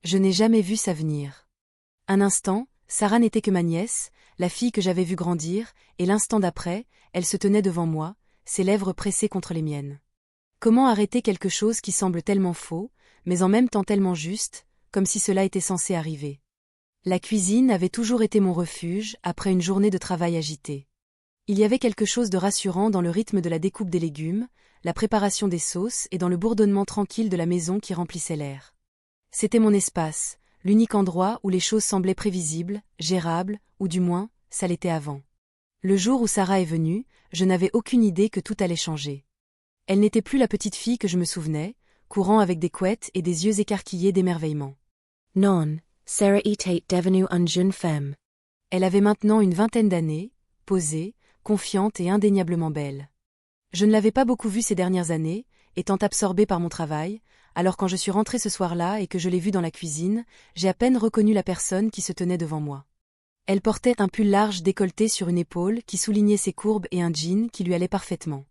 Je n'ai jamais vu ça venir. Un instant, Sarah n'était que ma nièce, la fille que j'avais vue grandir, et l'instant d'après, elle se tenait devant moi, ses lèvres pressées contre les miennes. Comment arrêter quelque chose qui semble tellement faux, mais en même temps tellement juste, comme si cela était censé arriver? La cuisine avait toujours été mon refuge après une journée de travail agitée. Il y avait quelque chose de rassurant dans le rythme de la découpe des légumes, la préparation des sauces et dans le bourdonnement tranquille de la maison qui remplissait l'air. C'était mon espace, l'unique endroit où les choses semblaient prévisibles, gérables, ou du moins, ça l'était avant. Le jour où Sarah est venue, je n'avais aucune idée que tout allait changer. Elle n'était plus la petite fille que je me souvenais, courant avec des couettes et des yeux écarquillés d'émerveillement. Non, Sarah était devenue une jeune femme. Elle avait maintenant une vingtaine d'années, posée, confiante et indéniablement belle. Je ne l'avais pas beaucoup vue ces dernières années, étant absorbée par mon travail, alors quand je suis rentrée ce soir-là et que je l'ai vue dans la cuisine, j'ai à peine reconnu la personne qui se tenait devant moi. Elle portait un pull large décolleté sur une épaule qui soulignait ses courbes et un jean qui lui allait parfaitement.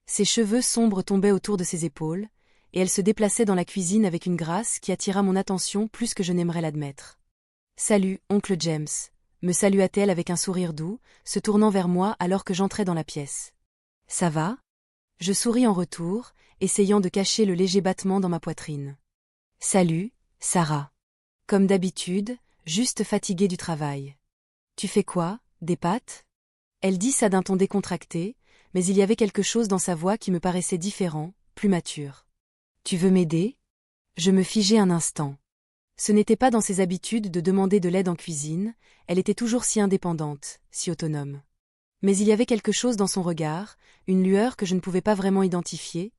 Ses cheveux sombres tombaient autour de ses épaules, et elle se déplaçait dans la cuisine avec une grâce qui attira mon attention plus que je n'aimerais l'admettre. « Salut, oncle James », me salua-t-elle avec un sourire doux, se tournant vers moi alors que j'entrais dans la pièce. « Ça va ?» Je souris en retour, essayant de cacher le léger battement dans ma poitrine. « Salut, Sarah. » Comme d'habitude, juste fatiguée du travail. « Tu fais quoi, des pâtes ?» Elle dit ça d'un ton décontracté, mais il y avait quelque chose dans sa voix qui me paraissait différent, plus mature. « Tu veux m'aider ?» Je me figeai un instant. Ce n'était pas dans ses habitudes de demander de l'aide en cuisine, elle était toujours si indépendante, si autonome. Mais il y avait quelque chose dans son regard, une lueur que je ne pouvais pas vraiment identifier,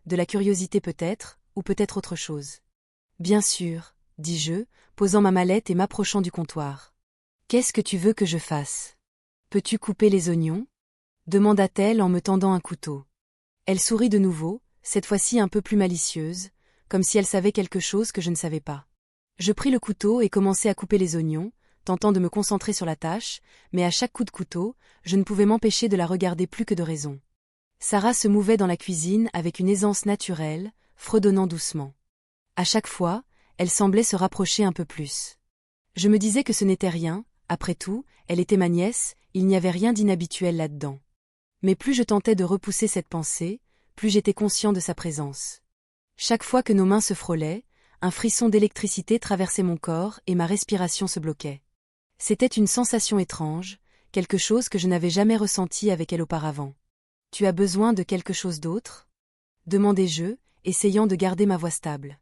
de la curiosité peut-être, ou peut-être autre chose. « Bien sûr, » dis-je, posant ma mallette et m'approchant du comptoir. « Qu'est-ce que tu veux que je fasse ? Peux-tu couper les oignons ?» demanda-t-elle en me tendant un couteau. Elle sourit de nouveau, cette fois-ci un peu plus malicieuse, comme si elle savait quelque chose que je ne savais pas. Je pris le couteau et commençai à couper les oignons, tentant de me concentrer sur la tâche, mais à chaque coup de couteau, je ne pouvais m'empêcher de la regarder plus que de raison. Sarah se mouvait dans la cuisine avec une aisance naturelle, fredonnant doucement. À chaque fois, elle semblait se rapprocher un peu plus. Je me disais que ce n'était rien, après tout, elle était ma nièce, il n'y avait rien d'inhabituel là-dedans. Mais plus je tentais de repousser cette pensée, plus j'étais conscient de sa présence. Chaque fois que nos mains se frôlaient, un frisson d'électricité traversait mon corps et ma respiration se bloquait. C'était une sensation étrange, quelque chose que je n'avais jamais ressenti avec elle auparavant. « Tu as besoin de quelque chose d'autre ?» demandai-je, essayant de garder ma voix stable.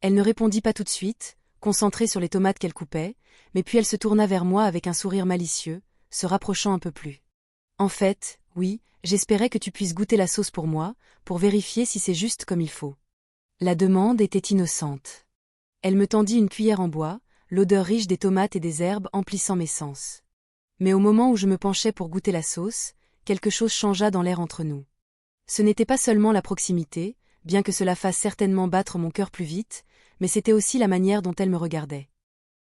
Elle ne répondit pas tout de suite, concentrée sur les tomates qu'elle coupait, mais puis elle se tourna vers moi avec un sourire malicieux, se rapprochant un peu plus. « En fait, oui, j'espérais que tu puisses goûter la sauce pour moi, pour vérifier si c'est juste comme il faut. » La demande était innocente. Elle me tendit une cuillère en bois, l'odeur riche des tomates et des herbes emplissant mes sens. Mais au moment où je me penchais pour goûter la sauce, quelque chose changea dans l'air entre nous. Ce n'était pas seulement la proximité, bien que cela fasse certainement battre mon cœur plus vite, mais c'était aussi la manière dont elle me regardait.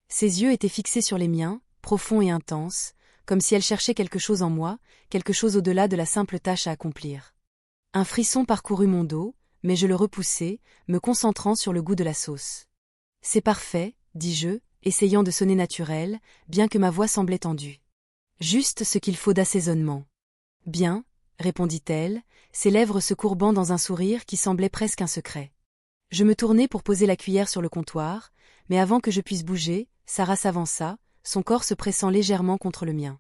Ses yeux étaient fixés sur les miens, profonds et intenses, comme si elle cherchait quelque chose en moi, quelque chose au-delà de la simple tâche à accomplir. Un frisson parcourut mon dos, mais je le repoussai, me concentrant sur le goût de la sauce. « C'est parfait, » dis-je, essayant de sonner naturel, bien que ma voix semblait tendue. « Juste ce qu'il faut d'assaisonnement. »« Bien, » répondit-elle, ses lèvres se courbant dans un sourire qui semblait presque un secret. Je me tournai pour poser la cuillère sur le comptoir, mais avant que je puisse bouger, Sarah s'avança, son corps se pressant légèrement contre le mien.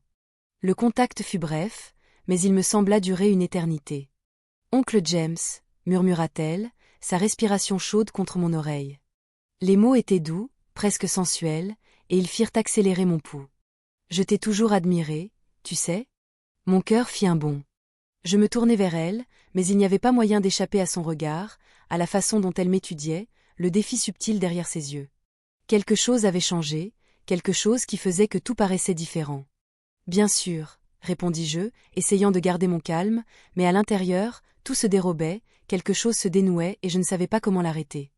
Le contact fut bref, mais il me sembla durer une éternité. « Oncle James », murmura-t-elle, sa respiration chaude contre mon oreille. Les mots étaient doux, presque sensuels, et ils firent accélérer mon pouls. « Je t'ai toujours admiré, tu sais ?» Mon cœur fit un bond. Je me tournai vers elle, mais il n'y avait pas moyen d'échapper à son regard, à la façon dont elle m'étudiait, le défi subtil derrière ses yeux. Quelque chose avait changé, quelque chose qui faisait que tout paraissait différent. « Bien sûr », répondis-je, essayant de garder mon calme, mais à l'intérieur, tout se dérobait, quelque chose se dénouait et je ne savais pas comment l'arrêter.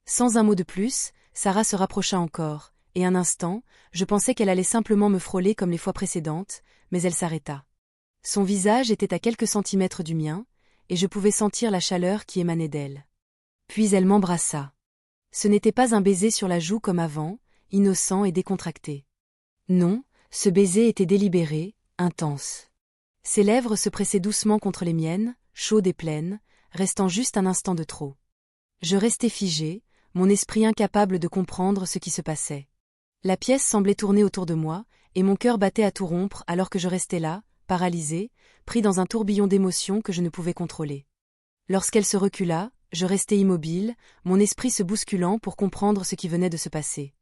Sans un mot de plus, Sarah se rapprocha encore, et un instant, je pensais qu'elle allait simplement me frôler comme les fois précédentes, mais elle s'arrêta. Son visage était à quelques centimètres du mien, et je pouvais sentir la chaleur qui émanait d'elle. Puis elle m'embrassa. Ce n'était pas un baiser sur la joue comme avant, innocent et décontracté. Non, ce baiser était délibéré, intense. Ses lèvres se pressaient doucement contre les miennes, chaudes et pleines, restant juste un instant de trop. Je restais figé, mon esprit incapable de comprendre ce qui se passait. La pièce semblait tourner autour de moi, et mon cœur battait à tout rompre alors que je restais là, paralysé, pris dans un tourbillon d'émotions que je ne pouvais contrôler. Lorsqu'elle se recula, je restais immobile, mon esprit se bousculant pour comprendre ce qui venait de se passer.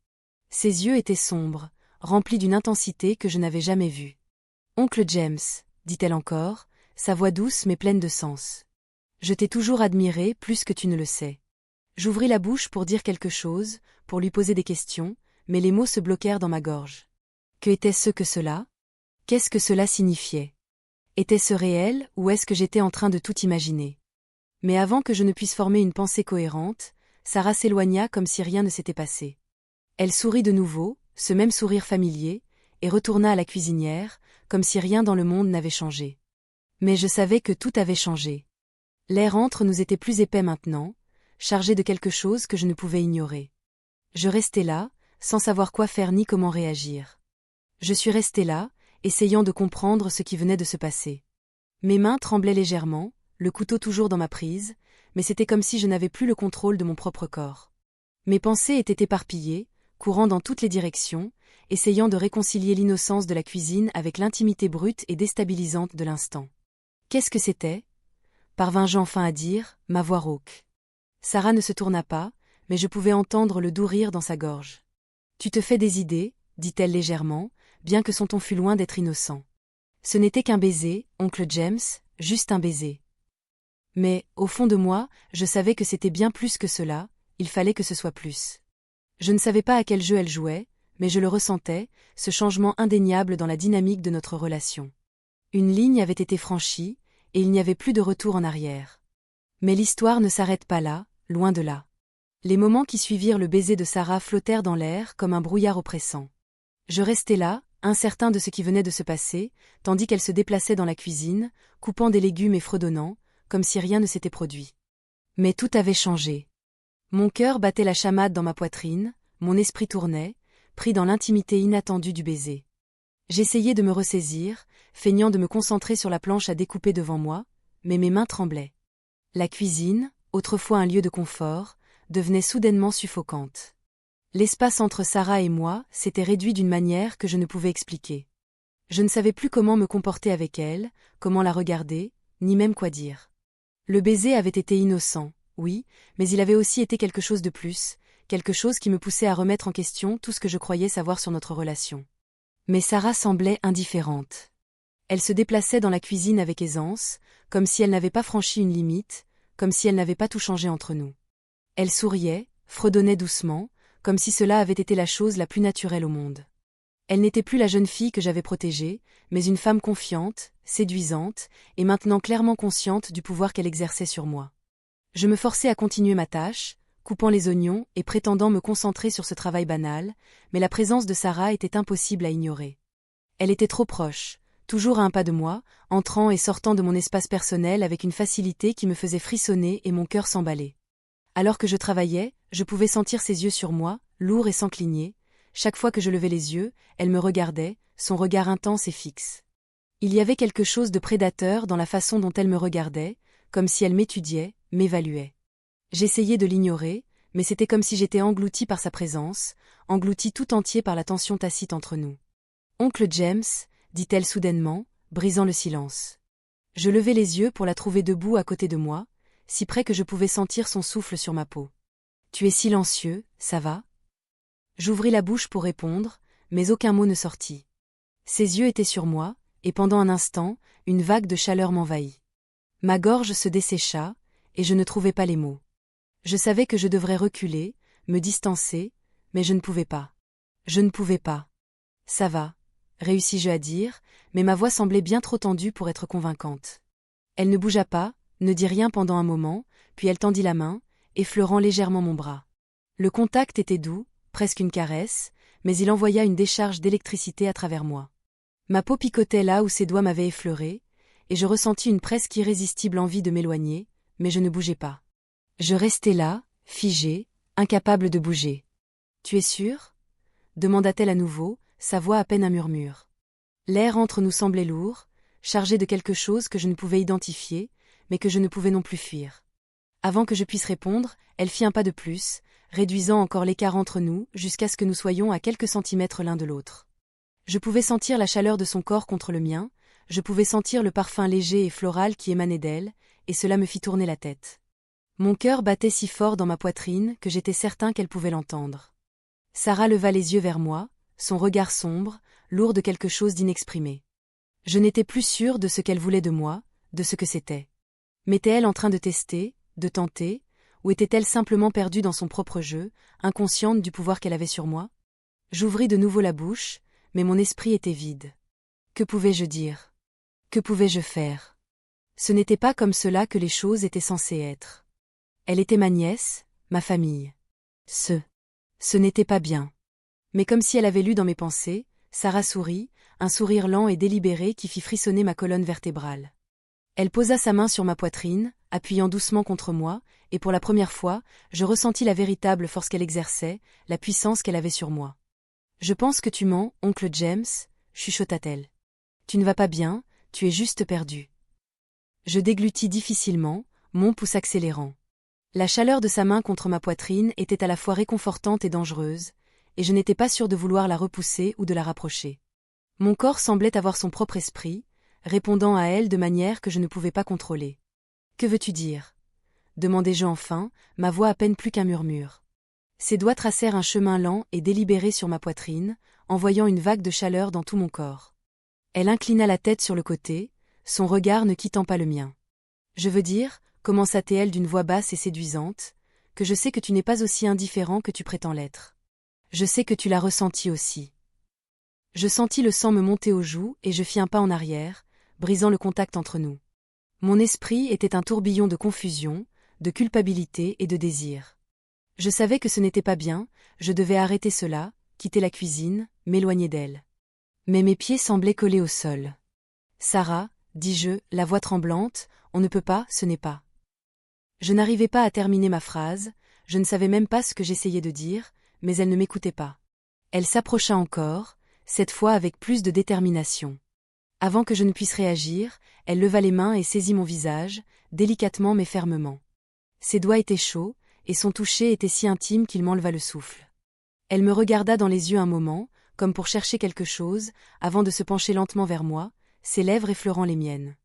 Ses yeux étaient sombres, remplis d'une intensité que je n'avais jamais vue. « Oncle James », dit-elle encore, sa voix douce mais pleine de sens. « Je t'ai toujours admiré plus que tu ne le sais. » J'ouvris la bouche pour dire quelque chose, pour lui poser des questions, mais les mots se bloquèrent dans ma gorge. Que était-ce que cela? Qu'est-ce que cela signifiait? Était-ce réel, ou est-ce que j'étais en train de tout imaginer? Mais avant que je ne puisse former une pensée cohérente, Sarah s'éloigna comme si rien ne s'était passé. Elle sourit de nouveau, ce même sourire familier, et retourna à la cuisinière, comme si rien dans le monde n'avait changé. Mais je savais que tout avait changé. L'air entre nous était plus épais maintenant, chargé de quelque chose que je ne pouvais ignorer. Je restais là, sans savoir quoi faire ni comment réagir. Je suis resté là, essayant de comprendre ce qui venait de se passer. Mes mains tremblaient légèrement, le couteau toujours dans ma prise, mais c'était comme si je n'avais plus le contrôle de mon propre corps. Mes pensées étaient éparpillées, courant dans toutes les directions, essayant de réconcilier l'innocence de la cuisine avec l'intimité brute et déstabilisante de l'instant. Qu'est-ce que c'était? Parvins-je enfin à dire, ma voix rauque. Sarah ne se tourna pas, mais je pouvais entendre le doux rire dans sa gorge. Tu te fais des idées, dit-elle légèrement, bien que son ton fût loin d'être innocent. Ce n'était qu'un baiser, oncle James, juste un baiser. Mais, au fond de moi, je savais que c'était bien plus que cela, il fallait que ce soit plus. Je ne savais pas à quel jeu elle jouait, mais je le ressentais, ce changement indéniable dans la dynamique de notre relation. Une ligne avait été franchie, et il n'y avait plus de retour en arrière. Mais l'histoire ne s'arrête pas là, loin de là. Les moments qui suivirent le baiser de Sarah flottèrent dans l'air comme un brouillard oppressant. Je restais là, incertain de ce qui venait de se passer, tandis qu'elle se déplaçait dans la cuisine, coupant des légumes et fredonnant, comme si rien ne s'était produit. Mais tout avait changé. Mon cœur battait la chamade dans ma poitrine, mon esprit tournait, pris dans l'intimité inattendue du baiser. J'essayais de me ressaisir, feignant de me concentrer sur la planche à découper devant moi, mais mes mains tremblaient. La cuisine, autrefois un lieu de confort, devenait soudainement suffocante. L'espace entre Sarah et moi s'était réduit d'une manière que je ne pouvais expliquer. Je ne savais plus comment me comporter avec elle, comment la regarder, ni même quoi dire. Le baiser avait été innocent, oui, mais il avait aussi été quelque chose de plus, quelque chose qui me poussait à remettre en question tout ce que je croyais savoir sur notre relation. Mais Sarah semblait indifférente. Elle se déplaçait dans la cuisine avec aisance, comme si elle n'avait pas franchi une limite, comme si elle n'avait pas tout changé entre nous. Elle souriait, fredonnait doucement, comme si cela avait été la chose la plus naturelle au monde. Elle n'était plus la jeune fille que j'avais protégée, mais une femme confiante, séduisante, et maintenant clairement consciente du pouvoir qu'elle exerçait sur moi. Je me forçais à continuer ma tâche, coupant les oignons et prétendant me concentrer sur ce travail banal, mais la présence de Sarah était impossible à ignorer. Elle était trop proche, toujours à un pas de moi, entrant et sortant de mon espace personnel avec une facilité qui me faisait frissonner et mon cœur s'emballer. Alors que je travaillais, je pouvais sentir ses yeux sur moi, lourds et sans cligner. Chaque fois que je levais les yeux, elle me regardait, son regard intense et fixe. Il y avait quelque chose de prédateur dans la façon dont elle me regardait, comme si elle m'étudiait, m'évaluait. J'essayais de l'ignorer, mais c'était comme si j'étais englouti par sa présence, englouti tout entier par la tension tacite entre nous. « Oncle James », dit-elle soudainement, brisant le silence. Je levai les yeux pour la trouver debout à côté de moi, si près que je pouvais sentir son souffle sur ma peau. « Tu es silencieux, ça va ?» J'ouvris la bouche pour répondre, mais aucun mot ne sortit. Ses yeux étaient sur moi, et pendant un instant, une vague de chaleur m'envahit. Ma gorge se dessécha, et je ne trouvais pas les mots. Je savais que je devrais reculer, me distancer, mais je ne pouvais pas. Je ne pouvais pas. « Ça va », réussis-je à dire, mais ma voix semblait bien trop tendue pour être convaincante. Elle ne bougea pas, ne dit rien pendant un moment, puis elle tendit la main, effleurant légèrement mon bras. Le contact était doux, presque une caresse, mais il envoya une décharge d'électricité à travers moi. Ma peau picotait là où ses doigts m'avaient effleuré, et je ressentis une presque irrésistible envie de m'éloigner, mais je ne bougeais pas. Je restais là, figé, incapable de bouger. Tu es sûre? Demanda-t-elle à nouveau, sa voix à peine un murmure. L'air entre nous semblait lourd, chargé de quelque chose que je ne pouvais identifier, mais que je ne pouvais non plus fuir. Avant que je puisse répondre, elle fit un pas de plus, réduisant encore l'écart entre nous jusqu'à ce que nous soyons à quelques centimètres l'un de l'autre. Je pouvais sentir la chaleur de son corps contre le mien, je pouvais sentir le parfum léger et floral qui émanait d'elle, et cela me fit tourner la tête. Mon cœur battait si fort dans ma poitrine que j'étais certain qu'elle pouvait l'entendre. Sarah leva les yeux vers moi, son regard sombre, lourd de quelque chose d'inexprimé. Je n'étais plus sûre de ce qu'elle voulait de moi, de ce que c'était. M'était-elle en train de tester, de tenter, ou était-elle simplement perdue dans son propre jeu, inconsciente du pouvoir qu'elle avait sur moi? J'ouvris de nouveau la bouche, mais mon esprit était vide. Que pouvais-je dire? Que pouvais-je faire? Ce n'était pas comme cela que les choses étaient censées être. Elle était ma nièce, ma famille. Ce n'était pas bien. Mais comme si elle avait lu dans mes pensées, Sarah sourit, un sourire lent et délibéré qui fit frissonner ma colonne vertébrale. Elle posa sa main sur ma poitrine, appuyant doucement contre moi, et pour la première fois, je ressentis la véritable force qu'elle exerçait, la puissance qu'elle avait sur moi. « Je pense que tu mens, oncle James, » chuchota-t-elle. « Tu ne vas pas bien, tu es juste perdu. » Je déglutis difficilement, mon pouce accélérant. La chaleur de sa main contre ma poitrine était à la fois réconfortante et dangereuse, et je n'étais pas sûre de vouloir la repousser ou de la rapprocher. Mon corps semblait avoir son propre esprit, répondant à elle de manière que je ne pouvais pas contrôler. « Que veux-tu dire » demandai-je enfin, ma voix à peine plus qu'un murmure. Ses doigts tracèrent un chemin lent et délibéré sur ma poitrine, envoyant une vague de chaleur dans tout mon corps. Elle inclina la tête sur le côté, son regard ne quittant pas le mien. « Je veux dire, » commença-t-elle d'une voix basse et séduisante, « que je sais que tu n'es pas aussi indifférent que tu prétends l'être. Je sais que tu l'as ressenti aussi. » Je sentis le sang me monter aux joues et je fis un pas en arrière, brisant le contact entre nous. Mon esprit était un tourbillon de confusion, de culpabilité et de désir. Je savais que ce n'était pas bien, je devais arrêter cela, quitter la cuisine, m'éloigner d'elle. Mais mes pieds semblaient collés au sol. « Sarah, » dis-je, la voix tremblante, « on ne peut pas, ce n'est pas. » Je n'arrivais pas à terminer ma phrase, je ne savais même pas ce que j'essayais de dire, mais elle ne m'écoutait pas. Elle s'approcha encore, cette fois avec plus de détermination. Avant que je ne puisse réagir, elle leva les mains et saisit mon visage, délicatement mais fermement. Ses doigts étaient chauds, et son toucher était si intime qu'il m'enleva le souffle. Elle me regarda dans les yeux un moment, comme pour chercher quelque chose, avant de se pencher lentement vers moi, ses lèvres effleurant les miennes.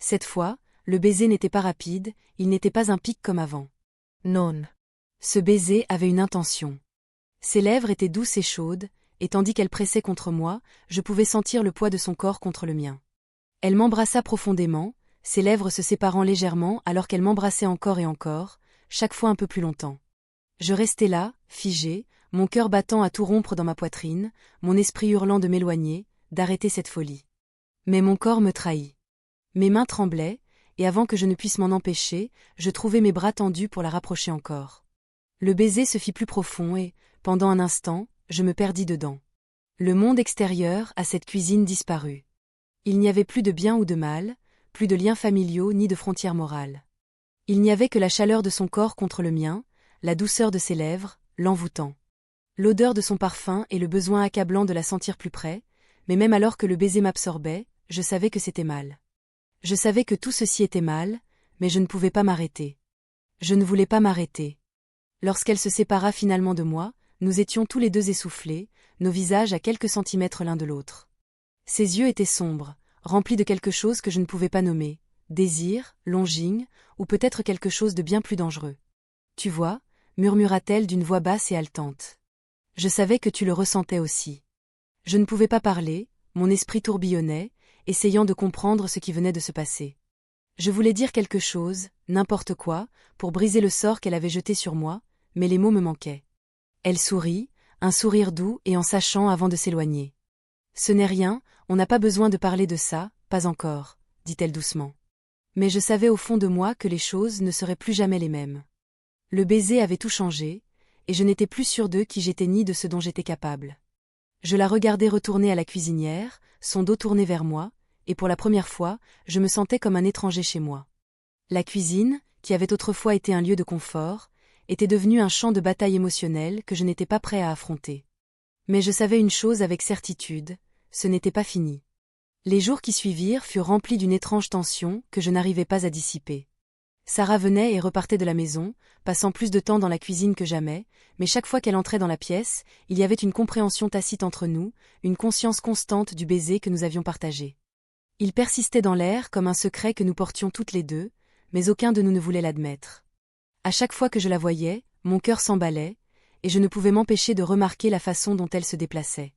Cette fois, le baiser n'était pas rapide, il n'était pas un pic comme avant. Non. Ce baiser avait une intention. Ses lèvres étaient douces et chaudes, et tandis qu'elle pressait contre moi, je pouvais sentir le poids de son corps contre le mien. Elle m'embrassa profondément, ses lèvres se séparant légèrement alors qu'elle m'embrassait encore et encore, chaque fois un peu plus longtemps. Je restais là, figé, mon cœur battant à tout rompre dans ma poitrine, mon esprit hurlant de m'éloigner, d'arrêter cette folie. Mais mon corps me trahit. Mes mains tremblaient, et avant que je ne puisse m'en empêcher, je trouvai mes bras tendus pour la rapprocher encore. Le baiser se fit plus profond et, pendant un instant, je me perdis dedans. Le monde extérieur à cette cuisine disparut. Il n'y avait plus de bien ou de mal, plus de liens familiaux ni de frontières morales. Il n'y avait que la chaleur de son corps contre le mien, la douceur de ses lèvres, l'envoûtant. L'odeur de son parfum et le besoin accablant de la sentir plus près, mais même alors que le baiser m'absorbait, je savais que c'était mal. Je savais que tout ceci était mal, mais je ne pouvais pas m'arrêter. Je ne voulais pas m'arrêter. Lorsqu'elle se sépara finalement de moi, nous étions tous les deux essoufflés, nos visages à quelques centimètres l'un de l'autre. Ses yeux étaient sombres, remplis de quelque chose que je ne pouvais pas nommer, désir, longing, ou peut-être quelque chose de bien plus dangereux. « Tu vois » murmura-t-elle d'une voix basse et haletante. Je savais que tu le ressentais aussi. Je ne pouvais pas parler, mon esprit tourbillonnait, essayant de comprendre ce qui venait de se passer. Je voulais dire quelque chose, n'importe quoi, pour briser le sort qu'elle avait jeté sur moi, mais les mots me manquaient. Elle sourit, un sourire doux et en sachant avant de s'éloigner. « Ce n'est rien, on n'a pas besoin de parler de ça, pas encore, » dit-elle doucement. Mais je savais au fond de moi que les choses ne seraient plus jamais les mêmes. Le baiser avait tout changé, et je n'étais plus sûre de qui j'étais ni de ce dont j'étais capable. Je la regardais retourner à la cuisinière, son dos tourné vers moi, et pour la première fois, je me sentais comme un étranger chez moi. La cuisine, qui avait autrefois été un lieu de confort, était devenu un champ de bataille émotionnel que je n'étais pas prêt à affronter. Mais je savais une chose avec certitude, ce n'était pas fini. Les jours qui suivirent furent remplis d'une étrange tension que je n'arrivais pas à dissiper. Sarah venait et repartait de la maison, passant plus de temps dans la cuisine que jamais, mais chaque fois qu'elle entrait dans la pièce, il y avait une compréhension tacite entre nous, une conscience constante du baiser que nous avions partagé. Il persistait dans l'air comme un secret que nous portions toutes les deux, mais aucun de nous ne voulait l'admettre. À chaque fois que je la voyais, mon cœur s'emballait, et je ne pouvais m'empêcher de remarquer la façon dont elle se déplaçait.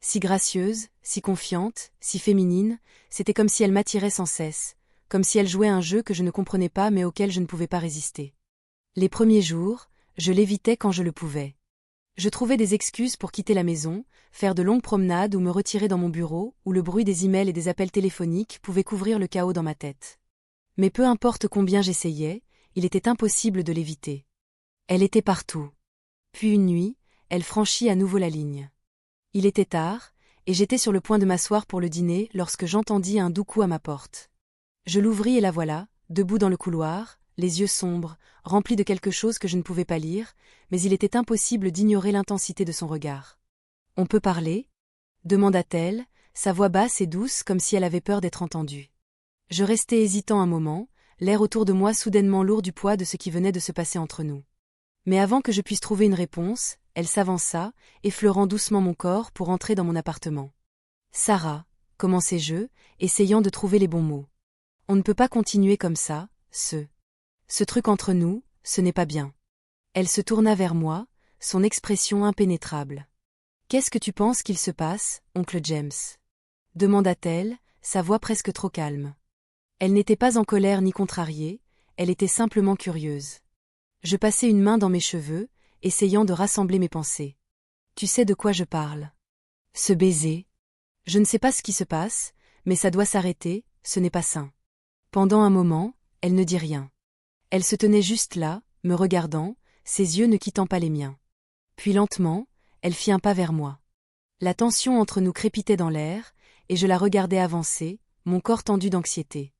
Si gracieuse, si confiante, si féminine, c'était comme si elle m'attirait sans cesse, comme si elle jouait un jeu que je ne comprenais pas mais auquel je ne pouvais pas résister. Les premiers jours, je l'évitais quand je le pouvais. Je trouvais des excuses pour quitter la maison, faire de longues promenades ou me retirer dans mon bureau, où le bruit des emails et des appels téléphoniques pouvait couvrir le chaos dans ma tête. Mais peu importe combien j'essayais, il était impossible de l'éviter. Elle était partout. Puis une nuit, elle franchit à nouveau la ligne. Il était tard, et j'étais sur le point de m'asseoir pour le dîner lorsque j'entendis un doux coup à ma porte. Je l'ouvris et la voilà, debout dans le couloir, les yeux sombres, remplis de quelque chose que je ne pouvais pas lire, mais il était impossible d'ignorer l'intensité de son regard. « On peut parler ?» demanda-t-elle, sa voix basse et douce comme si elle avait peur d'être entendue. Je restai hésitant un moment, l'air autour de moi soudainement lourd du poids de ce qui venait de se passer entre nous. Mais avant que je puisse trouver une réponse, elle s'avança, effleurant doucement mon corps pour entrer dans mon appartement. « Sarah » commençai-je, essayant de trouver les bons mots. « On ne peut pas continuer comme ça, ce truc entre nous, ce n'est pas bien. » Elle se tourna vers moi, son expression impénétrable. « Qu'est-ce que tu penses qu'il se passe, oncle James ?» demanda-t-elle, sa voix presque trop calme. Elle n'était pas en colère ni contrariée, elle était simplement curieuse. Je passai une main dans mes cheveux, essayant de rassembler mes pensées. « Tu sais de quoi je parle. Ce baiser. Je ne sais pas ce qui se passe, mais ça doit s'arrêter, ce n'est pas sain. » Pendant un moment, elle ne dit rien. Elle se tenait juste là, me regardant, ses yeux ne quittant pas les miens. Puis lentement, elle fit un pas vers moi. La tension entre nous crépitait dans l'air, et je la regardais avancer, mon corps tendu d'anxiété.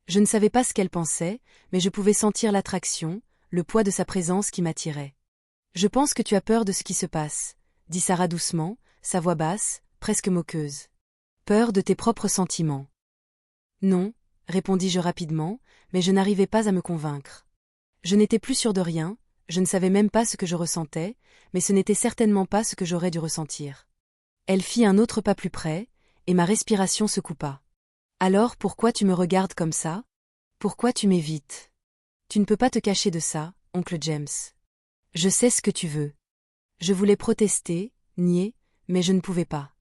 Je ne savais pas ce qu'elle pensait, mais je pouvais sentir l'attraction, le poids de sa présence qui m'attirait. « Je pense que tu as peur de ce qui se passe, » dit Sarah doucement, sa voix basse, presque moqueuse. « Peur de tes propres sentiments. » « Non, » répondis-je rapidement, mais je n'arrivais pas à me convaincre. Je n'étais plus sûre de rien, je ne savais même pas ce que je ressentais, mais ce n'était certainement pas ce que j'aurais dû ressentir. Elle fit un autre pas plus près, et ma respiration se coupa. « Alors pourquoi tu me regardes comme ça? Pourquoi tu m'évites? Tu ne peux pas te cacher de ça, oncle James. Je sais ce que tu veux. » Je voulais protester, nier, mais je ne pouvais pas.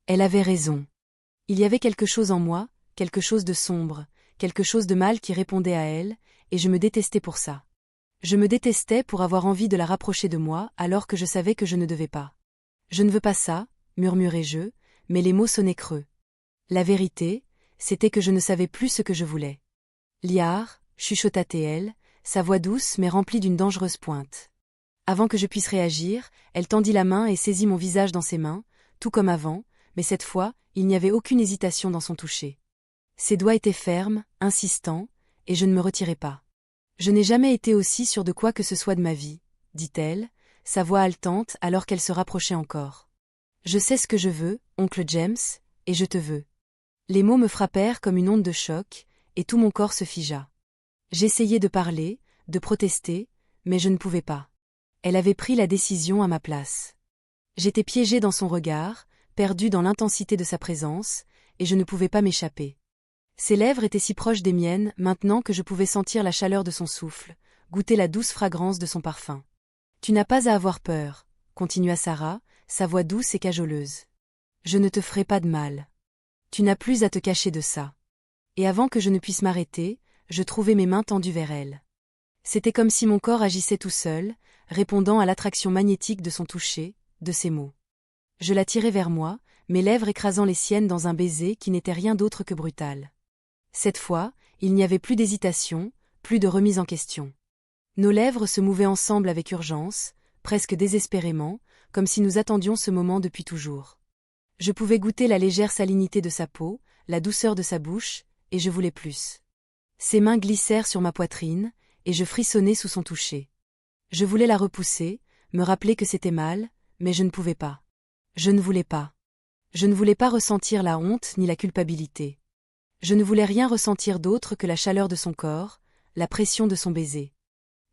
Elle avait raison. Il y avait quelque chose en moi, quelque chose de sombre, quelque chose de mal qui répondait à elle, et je me détestais pour ça. Je me détestais pour avoir envie de la rapprocher de moi alors que je savais que je ne devais pas. « Je ne veux pas ça, » murmurai-je, mais les mots sonnaient creux. La vérité, c'était que je ne savais plus ce que je voulais. « Liard » chuchota-t-elle, sa voix douce mais remplie d'une dangereuse pointe. Avant que je puisse réagir, elle tendit la main et saisit mon visage dans ses mains, tout comme avant, mais cette fois, il n'y avait aucune hésitation dans son toucher. Ses doigts étaient fermes, insistants, et je ne me retirai pas. « Je n'ai jamais été aussi sûre de quoi que ce soit de ma vie, » dit-elle, sa voix haletante alors qu'elle se rapprochait encore. « Je sais ce que je veux, oncle James, et je te veux. » Les mots me frappèrent comme une onde de choc, et tout mon corps se figea. J'essayais de parler, de protester, mais je ne pouvais pas. Elle avait pris la décision à ma place. J'étais piégée dans son regard, perdue dans l'intensité de sa présence, et je ne pouvais pas m'échapper. Ses lèvres étaient si proches des miennes maintenant que je pouvais sentir la chaleur de son souffle, goûter la douce fragrance de son parfum. « Tu n'as pas à avoir peur, » continua Sarah, sa voix douce et cajoleuse. « Je ne te ferai pas de mal. Tu n'as plus à te cacher de ça. » Et avant que je ne puisse m'arrêter, je trouvai mes mains tendues vers elle. C'était comme si mon corps agissait tout seul, répondant à l'attraction magnétique de son toucher, de ses mots. Je la tirai vers moi, mes lèvres écrasant les siennes dans un baiser qui n'était rien d'autre que brutal. Cette fois, il n'y avait plus d'hésitation, plus de remise en question. Nos lèvres se mouvaient ensemble avec urgence, presque désespérément, comme si nous attendions ce moment depuis toujours. Je pouvais goûter la légère salinité de sa peau, la douceur de sa bouche, et je voulais plus. Ses mains glissèrent sur ma poitrine, et je frissonnai sous son toucher. Je voulais la repousser, me rappeler que c'était mal, mais je ne pouvais pas. Je ne voulais pas. Je ne voulais pas ressentir la honte ni la culpabilité. Je ne voulais rien ressentir d'autre que la chaleur de son corps, la pression de son baiser.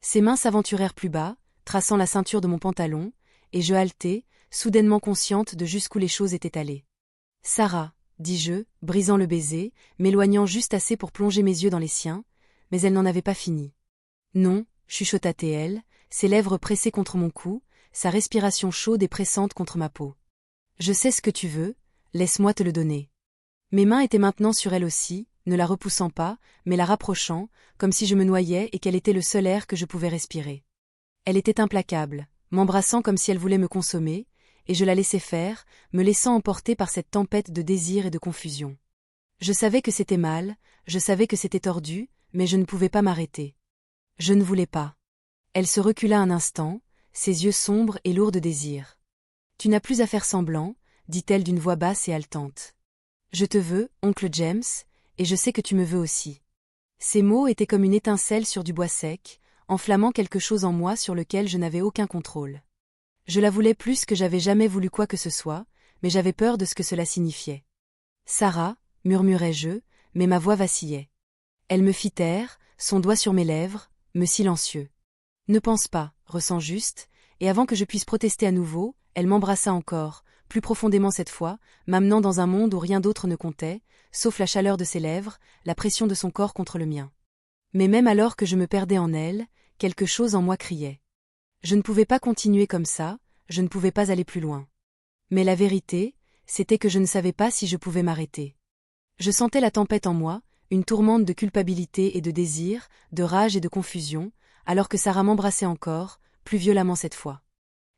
Ses mains s'aventurèrent plus bas, traçant la ceinture de mon pantalon, et je haletai, soudainement consciente de jusqu'où les choses étaient allées. « Sarah », dis-je, brisant le baiser, m'éloignant juste assez pour plonger mes yeux dans les siens, mais elle n'en avait pas fini. « Non », chuchota-t-elle, ses lèvres pressées contre mon cou, sa respiration chaude et pressante contre ma peau. « Je sais ce que tu veux, laisse-moi te le donner. » Mes mains étaient maintenant sur elle aussi, ne la repoussant pas, mais la rapprochant, comme si je me noyais et qu'elle était le seul air que je pouvais respirer. Elle était implacable, m'embrassant comme si elle voulait me consommer, et je la laissais faire, me laissant emporter par cette tempête de désir et de confusion. Je savais que c'était mal, je savais que c'était tordu, mais je ne pouvais pas m'arrêter. Je ne voulais pas. Elle se recula un instant, ses yeux sombres et lourds de désir. « Tu n'as plus à faire semblant, » dit-elle d'une voix basse et haletante. « Je te veux, oncle James, et je sais que tu me veux aussi. » Ces mots étaient comme une étincelle sur du bois sec, enflammant quelque chose en moi sur lequel je n'avais aucun contrôle. Je la voulais plus que j'avais jamais voulu quoi que ce soit, mais j'avais peur de ce que cela signifiait. « Sarah », murmurai-je, mais ma voix vacillait. Elle me fit taire, son doigt sur mes lèvres, me silencieux. « Ne pense pas, ressens juste, » et avant que je puisse protester à nouveau, elle m'embrassa encore, plus profondément cette fois, m'amenant dans un monde où rien d'autre ne comptait, sauf la chaleur de ses lèvres, la pression de son corps contre le mien. Mais même alors que je me perdais en elle, quelque chose en moi criait. Je ne pouvais pas continuer comme ça, je ne pouvais pas aller plus loin. Mais la vérité, c'était que je ne savais pas si je pouvais m'arrêter. Je sentais la tempête en moi, une tourmente de culpabilité et de désir, de rage et de confusion, alors que Sarah m'embrassait encore, plus violemment cette fois.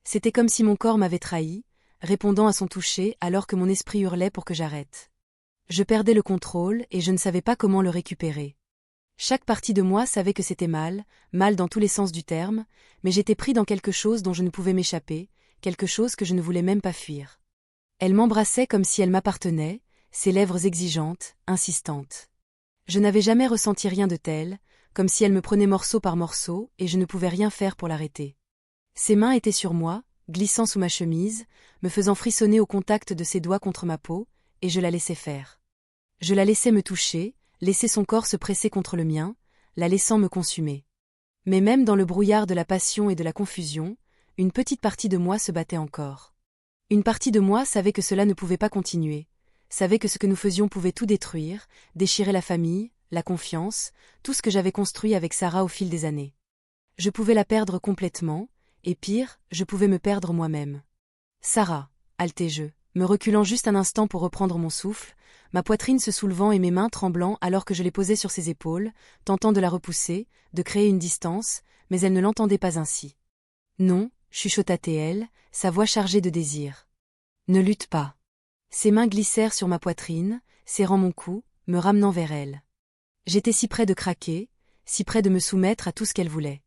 C'était comme si mon corps m'avait trahi, répondant à son toucher alors que mon esprit hurlait pour que j'arrête. Je perdais le contrôle et je ne savais pas comment le récupérer. Chaque partie de moi savait que c'était mal, mal dans tous les sens du terme, mais j'étais pris dans quelque chose dont je ne pouvais m'échapper, quelque chose que je ne voulais même pas fuir. Elle m'embrassait comme si elle m'appartenait, ses lèvres exigeantes, insistantes. Je n'avais jamais ressenti rien de tel, comme si elle me prenait morceau par morceau et je ne pouvais rien faire pour l'arrêter. Ses mains étaient sur moi, glissant sous ma chemise, me faisant frissonner au contact de ses doigts contre ma peau, et je la laissais faire. Je la laissais me toucher, laisser son corps se presser contre le mien, la laissant me consumer. Mais même dans le brouillard de la passion et de la confusion, une petite partie de moi se battait encore. Une partie de moi savait que cela ne pouvait pas continuer, savait que ce que nous faisions pouvait tout détruire, déchirer la famille, la confiance, tout ce que j'avais construit avec Sarah au fil des années. Je pouvais la perdre complètement, et pire, je pouvais me perdre moi-même. « Sarah » haletai-je, me reculant juste un instant pour reprendre mon souffle, ma poitrine se soulevant et mes mains tremblant alors que je les posais sur ses épaules, tentant de la repousser, de créer une distance, mais elle ne l'entendait pas ainsi. « Non » chuchota-t-elle, sa voix chargée de désir. « Ne lutte pas. » Ses mains glissèrent sur ma poitrine, serrant mon cou, me ramenant vers elle. J'étais si près de craquer, si près de me soumettre à tout ce qu'elle voulait.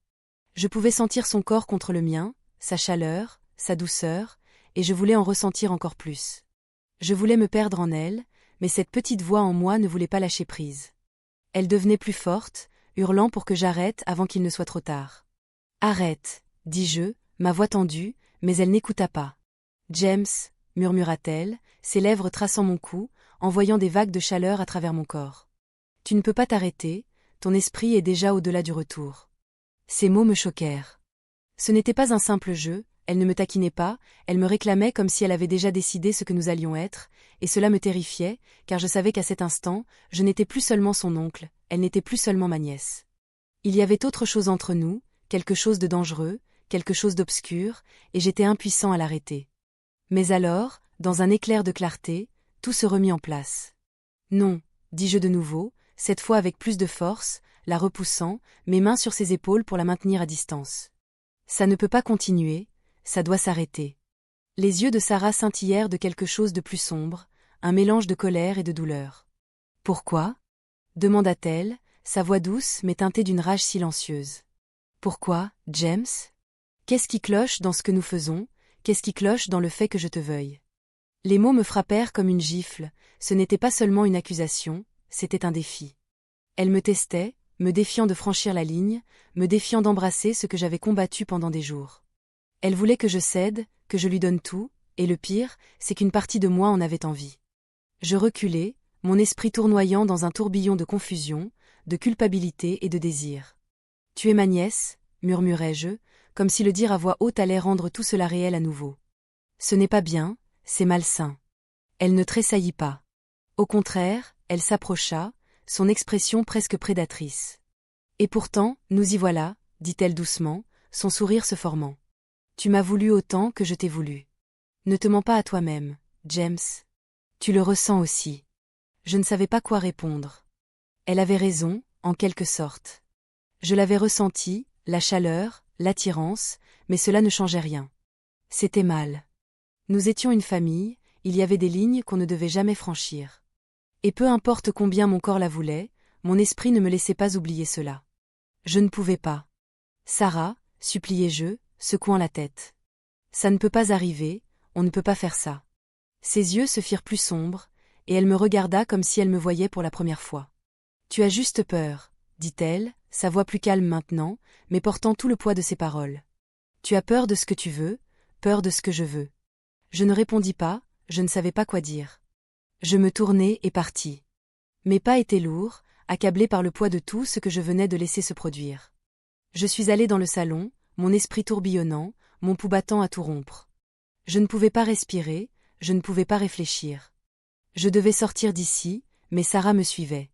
Je pouvais sentir son corps contre le mien, sa chaleur, sa douceur, et je voulais en ressentir encore plus. Je voulais me perdre en elle, mais cette petite voix en moi ne voulait pas lâcher prise. Elle devenait plus forte, hurlant pour que j'arrête avant qu'il ne soit trop tard. « Arrête » dis-je, ma voix tendue, mais elle n'écouta pas. « James » murmura-t-elle, ses lèvres traçant mon cou, envoyant des vagues de chaleur à travers mon corps. « Tu ne peux pas t'arrêter, ton esprit est déjà au-delà du retour. » Ces mots me choquèrent. Ce n'était pas un simple jeu, elle ne me taquinait pas, elle me réclamait comme si elle avait déjà décidé ce que nous allions être, et cela me terrifiait, car je savais qu'à cet instant, je n'étais plus seulement son oncle, elle n'était plus seulement ma nièce. Il y avait autre chose entre nous, quelque chose de dangereux, quelque chose d'obscur, et j'étais impuissant à l'arrêter. Mais alors, dans un éclair de clarté, tout se remit en place. « Non » dis-je de nouveau, cette fois avec plus de force, la repoussant, mes mains sur ses épaules pour la maintenir à distance. « Ça ne peut pas continuer, ça doit s'arrêter. » Les yeux de Sarah scintillèrent de quelque chose de plus sombre, un mélange de colère et de douleur. « Pourquoi » demanda-t-elle, sa voix douce mais teintée d'une rage silencieuse. « Pourquoi, James ? Qu'est-ce qui cloche dans ce que nous faisons, qu'est-ce qui cloche dans le fait que je te veuille ?» Les mots me frappèrent comme une gifle, ce n'était pas seulement une accusation, c'était un défi. Elle me testait, me défiant de franchir la ligne, me défiant d'embrasser ce que j'avais combattu pendant des jours. Elle voulait que je cède, que je lui donne tout, et le pire, c'est qu'une partie de moi en avait envie. Je reculais, mon esprit tournoyant dans un tourbillon de confusion, de culpabilité et de désir. « Tu es ma nièce » murmurai-je, comme si le dire à voix haute allait rendre tout cela réel à nouveau. Ce n'est pas bien, c'est malsain. Elle ne tressaillit pas. Au contraire, elle s'approcha, son expression presque prédatrice. Et pourtant, nous y voilà, dit-elle doucement, son sourire se formant. Tu m'as voulu autant que je t'ai voulu. Ne te mens pas à toi-même, James. Tu le ressens aussi. Je ne savais pas quoi répondre. Elle avait raison, en quelque sorte. Je l'avais ressenti, la chaleur, l'attirance, mais cela ne changeait rien. C'était mal. Nous étions une famille, il y avait des lignes qu'on ne devait jamais franchir. Et peu importe combien mon corps la voulait, mon esprit ne me laissait pas oublier cela. Je ne pouvais pas. Sarah, suppliai-je, secouant la tête. Ça ne peut pas arriver, on ne peut pas faire ça. Ses yeux se firent plus sombres, et elle me regarda comme si elle me voyait pour la première fois. Tu as juste peur, dit-elle, sa voix plus calme maintenant, mais portant tout le poids de ses paroles. Tu as peur de ce que tu veux, peur de ce que je veux. Je ne répondis pas, je ne savais pas quoi dire. Je me tournai et partis. Mes pas étaient lourds, accablés par le poids de tout ce que je venais de laisser se produire. Je suis allé dans le salon, mon esprit tourbillonnant, mon pouls battant à tout rompre. Je ne pouvais pas respirer, je ne pouvais pas réfléchir. Je devais sortir d'ici, mais Sarah me suivait.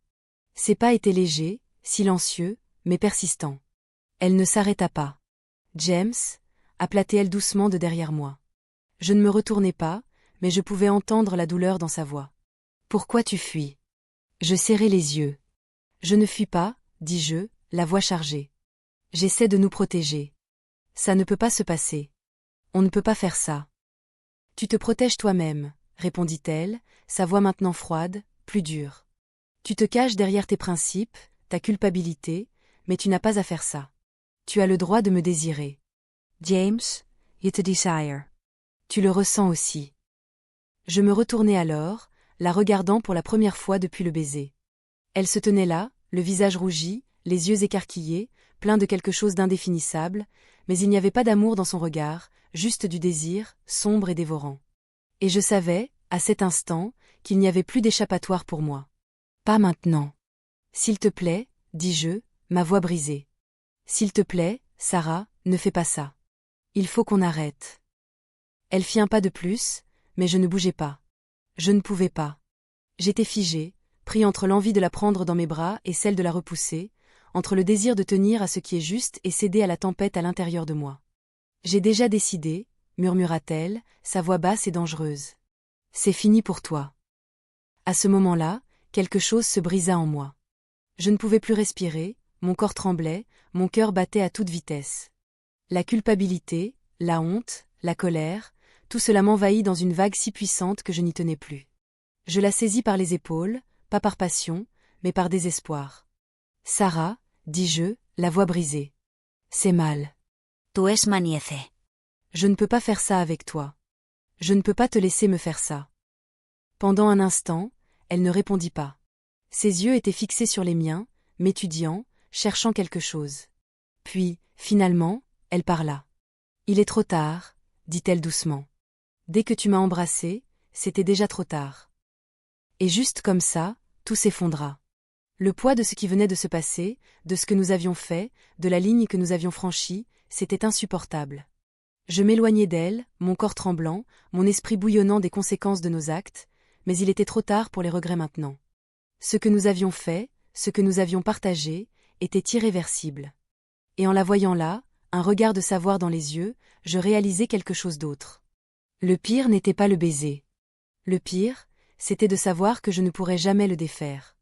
Ses pas étaient légers, silencieux, mais persistants. Elle ne s'arrêta pas. James, appelait-elle doucement de derrière moi. Je ne me retournai pas, mais je pouvais entendre la douleur dans sa voix. Pourquoi tu fuis? Je serrai les yeux. Je ne fuis pas, dis-je, la voix chargée. J'essaie de nous protéger. Ça ne peut pas se passer. On ne peut pas faire ça. Tu te protèges toi-même, répondit-elle, sa voix maintenant froide, plus dure. Tu te caches derrière tes principes, ta culpabilité, mais tu n'as pas à faire ça. Tu as le droit de me désirer. James, you te desire. Tu le ressens aussi. Je me retournai alors, la regardant pour la première fois depuis le baiser. Elle se tenait là, le visage rougi, les yeux écarquillés, plein de quelque chose d'indéfinissable, mais il n'y avait pas d'amour dans son regard, juste du désir, sombre et dévorant. Et je savais, à cet instant, qu'il n'y avait plus d'échappatoire pour moi. Pas maintenant. S'il te plaît, dis-je, ma voix brisée. S'il te plaît, Sarah, ne fais pas ça. Il faut qu'on arrête. Elle fit un pas de plus, mais je ne bougeais pas. Je ne pouvais pas. J'étais figée, pris entre l'envie de la prendre dans mes bras et celle de la repousser, entre le désir de tenir à ce qui est juste et céder à la tempête à l'intérieur de moi. J'ai déjà décidé, murmura-t-elle, sa voix basse et dangereuse. C'est fini pour toi. À ce moment-là, quelque chose se brisa en moi. Je ne pouvais plus respirer, mon corps tremblait, mon cœur battait à toute vitesse. La culpabilité, la honte, la colère, tout cela m'envahit dans une vague si puissante que je n'y tenais plus. Je la saisis par les épaules, pas par passion, mais par désespoir. Sarah, dis-je, la voix brisée. C'est mal. Tu es ma niece. Je ne peux pas faire ça avec toi. Je ne peux pas te laisser me faire ça. Pendant un instant, elle ne répondit pas. Ses yeux étaient fixés sur les miens, m'étudiant, cherchant quelque chose. Puis, finalement, elle parla. Il est trop tard, dit-elle doucement. Dès que tu m'as embrassé, c'était déjà trop tard. Et juste comme ça, tout s'effondra. Le poids de ce qui venait de se passer, de ce que nous avions fait, de la ligne que nous avions franchie, c'était insupportable. Je m'éloignai d'elle, mon corps tremblant, mon esprit bouillonnant des conséquences de nos actes, mais il était trop tard pour les regrets maintenant. Ce que nous avions fait, ce que nous avions partagé, était irréversible. Et en la voyant là, un regard de savoir dans les yeux, je réalisais quelque chose d'autre. Le pire n'était pas le baiser. Le pire, c'était de savoir que je ne pourrais jamais le défaire.